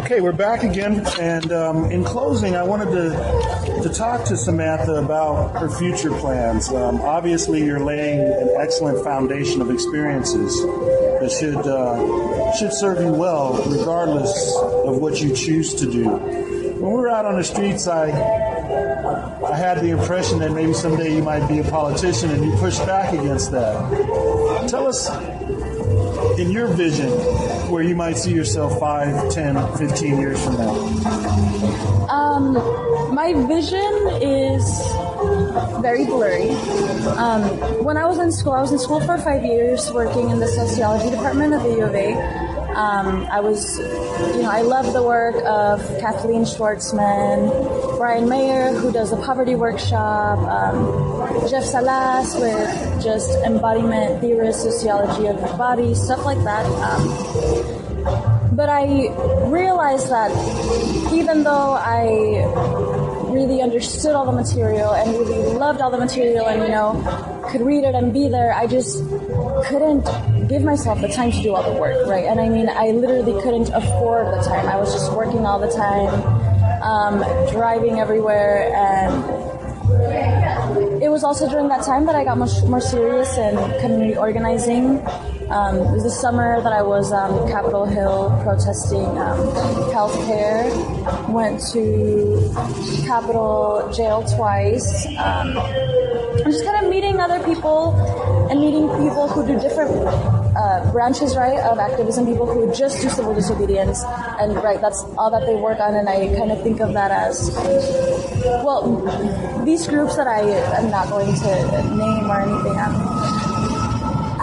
Okay, we're back again, and in closing, I wanted to talk to Samantha about her future plans. Obviously, you're laying an excellent foundation of experiences that should serve you well, regardless of what you choose to do. When we were out on the streets, I had the impression that maybe someday you might be a politician, and you pushed back against that. Tell us, in your vision, where you might see yourself 5, 10, 15 years from now. My vision is very blurry. When I was in school for 5 years, working in the sociology department of the U of A. I love the work of Kathleen Schwartzman, Brian Mayer, who does a poverty workshop, Jeff Salas with just embodiment theorist, sociology of the body, stuff like that. But I realized that even though I really understood all the material and really loved all the material and, could read it and be there, I just couldn't give myself the time to do all the work, right? And I mean, I literally couldn't afford the time. I was just working all the time, driving everywhere, and it was also during that time that I got much more serious in community organizing. It was the summer that I was Capitol Hill protesting healthcare. Went to Capitol Jail twice. I'm just kind of meeting other people and meeting people who do different branches, right, of activism, people who just do civil disobedience, and right, that's all that they work on, and I kind of think of that as, well, these groups that I am not going to name or anything,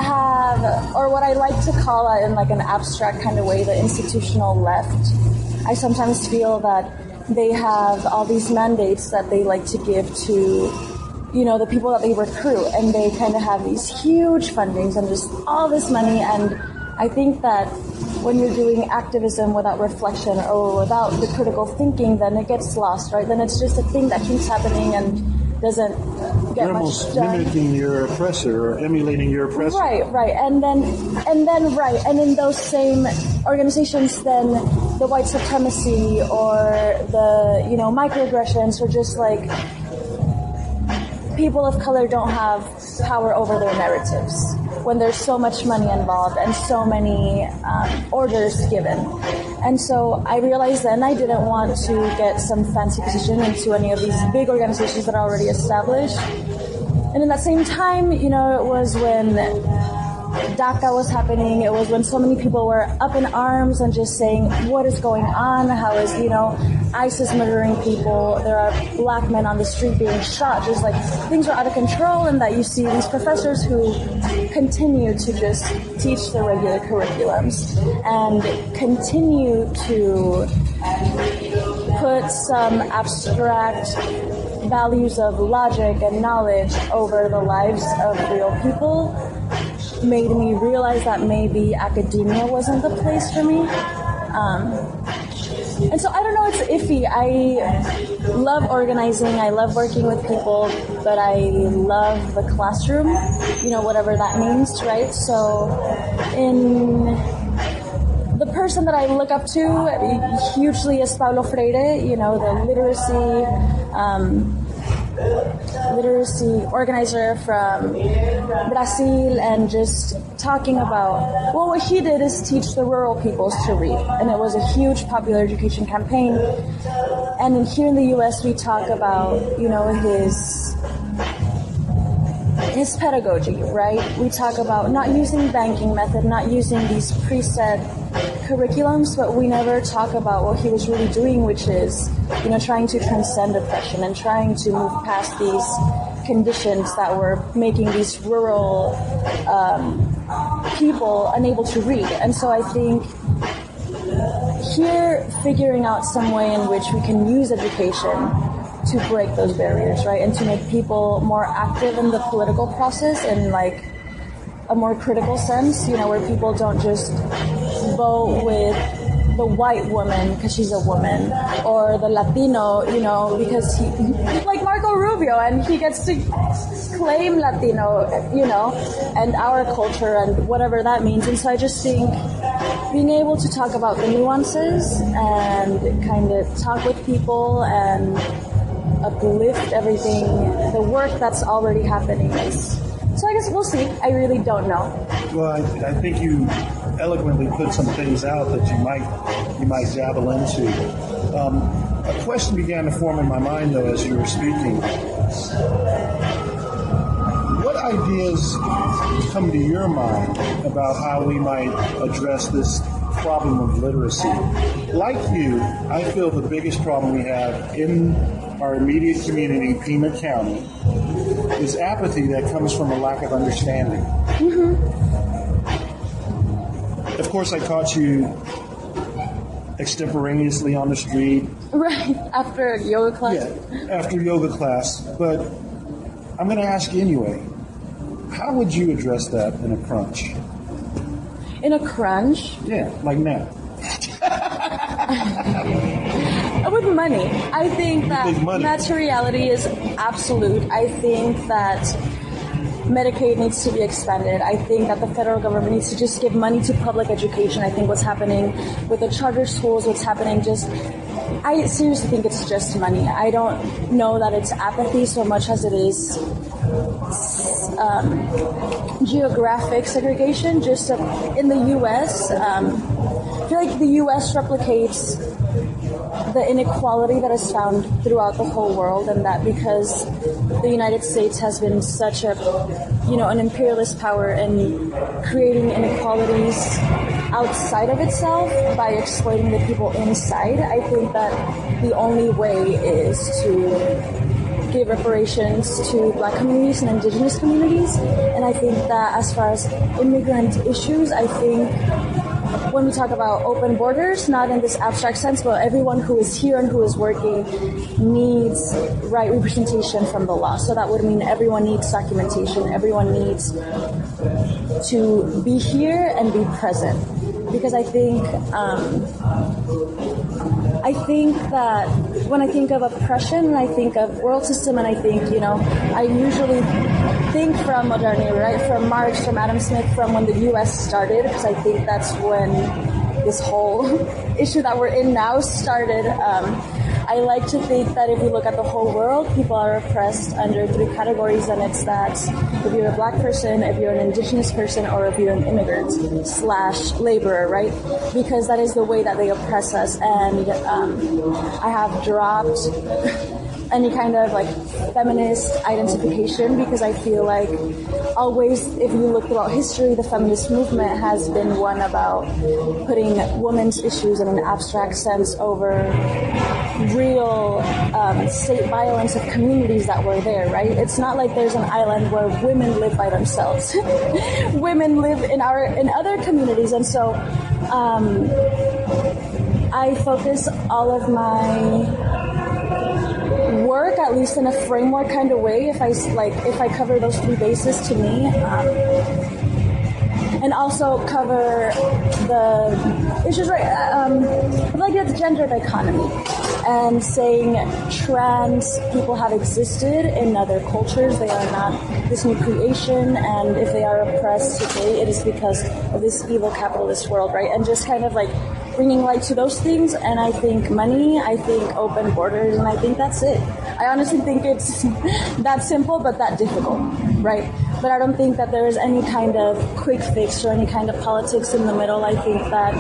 have, or what I like to call it in like an abstract kind of way, the institutional left. I sometimes feel that they have all these mandates that they like to give to the people that they recruit, and they kind of have these huge fundings and just all this money. And I think that when you're doing activism without reflection or without the critical thinking, then it gets lost, right? Then it's just a thing that keeps happening and doesn't get You're much almost done. mimicking your oppressor or emulating your oppressor. Right. And then in those same organizations, then the white supremacy or the, microaggressions, or just like people of color don't have power over their narratives when there's so much money involved and so many orders given. And so I realized then I didn't want to get some fancy position into any of these big organizations that are already established. And in that same time, it was when DACA was happening. It was when so many people were up in arms and just saying, what is going on? How is, ISIS murdering people? There are black men on the street being shot. Just like things are out of control, and that you see these professors who continue to just teach the regular curriculums and continue to put some abstract values of logic and knowledge over the lives of real people, made me realize that maybe academia wasn't the place for me. And so I don't know, it's iffy. I love organizing, I love working with people, but I love the classroom, whatever that means, right? So the person that I look up to hugely is Paulo Freire, the literacy organizer from Brazil, and just talking about, well, what he did is teach the rural peoples to read, and it was a huge popular education campaign. And here in the U.S. we talk about, his pedagogy, right? We talk about not using banking method, not using these preset curriculums, but we never talk about what he was really doing, which is, trying to transcend oppression and trying to move past these conditions that were making these rural people unable to read. And so I think here, figuring out some way in which we can use education to break those barriers, right? And to make people more active in the political process in like a more critical sense, where people don't just vote with the white woman because she's a woman, or the Latino, because he like Marco Rubio, and he gets to claim Latino, and our culture and whatever that means. And so I just think being able to talk about the nuances and kind of talk with people and uplift everything, the work that's already happening is. So I guess we'll see. I really don't know. Well, I think you eloquently put some things out that you might dabble into. A question began to form in my mind, though, as you were speaking. What ideas come to your mind about how we might address this problem of literacy? Like you, I feel the biggest problem we have in our immediate community, Pima County, is apathy that comes from a lack of understanding. Mm-hmm. Of course, I caught you extemporaneously on the street. Right, after yoga class. Yeah, after yoga class. But I'm going to ask you anyway, how would you address that in a crunch? In a crunch? Yeah, like now. With money. I think that materiality is absolute. I think that Medicaid needs to be expanded. I think that the federal government needs to just give money to public education. I think what's happening with the charter schools, what's happening I seriously think it's just money. I don't know that it's apathy so much as it is geographic segregation. Just in the U.S., I feel like the U.S. replicates the inequality that is found throughout the whole world, and that because the United States has been such an imperialist power in creating inequalities outside of itself by exploiting the people inside, I think that the only way is to give reparations to Black communities and Indigenous communities. And I think that as far as immigrant issues, I think when we talk about open borders, not in this abstract sense, but everyone who is here and who is working needs right representation from the law. So that would mean everyone needs documentation. Everyone needs to be here and be present. Because I think that when I think of oppression, and I think of world system, and I think, I usually think from modernity, right? From Marx, from Adam Smith, from when the U.S. started, because I think that's when this whole issue that we're in now started. I like to think that if we look at the whole world, people are oppressed under 3 categories, and it's that if you're a Black person, if you're an Indigenous person, or if you're an immigrant / laborer, right? Because that is the way that they oppress us. And I have dropped any kind of feminist identification, because I feel like always, if you look throughout history, the feminist movement has been one about putting women's issues in an abstract sense over real state violence of communities that were there, right? It's not like there's an island where women live by themselves. Women live in other communities, and so I focus all of my work, at least in a framework kind of way, if I cover those 3 bases to me, and also cover the issues, right? Like the gender dichotomy, and saying trans people have existed in other cultures. They are not this new creation, and if they are oppressed today, it is because of this evil capitalist world, right? And just kind of bringing light to those things. And I think money, I think open borders, and I think that's it. I honestly think it's that simple but that difficult, right? But I don't think that there is any kind of quick fix or any kind of politics in the middle. I think that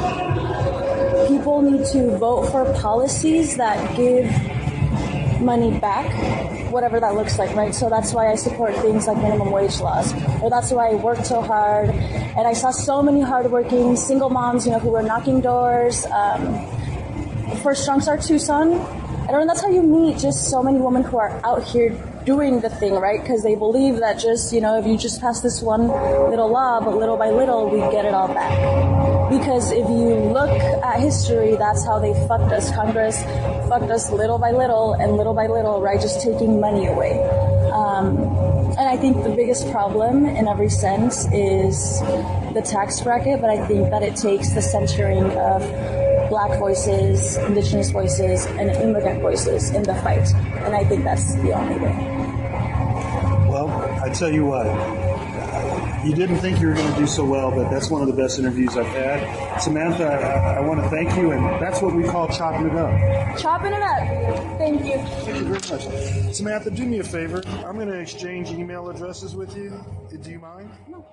people need to vote for policies that give money back, whatever that looks like, right? So that's why I support things like minimum wage laws, or that's why I worked so hard. And I saw so many hardworking single moms, who were knocking doors for Strong Start Tucson. And that's how you meet just so many women who are out here doing the thing, right? Because they believe that just, if you just pass this one little law, but little by little, we get it all back. Because if you look at history, that's how they fucked us. Congress fucked us little by little, right? Just taking money away. And I think the biggest problem in every sense is the tax bracket, but I think that it takes the centering of Black voices, Indigenous voices, and immigrant voices in the fight. And I think that's the only way. Well, I tell you what, You didn't think you were going to do so well, but that's one of the best interviews I've had. Samantha, I want to thank you, and that's what we call chopping it up. Chopping it up. Thank you. Thank you very much. Samantha, do me a favor. I'm going to exchange email addresses with you. Do you mind? No.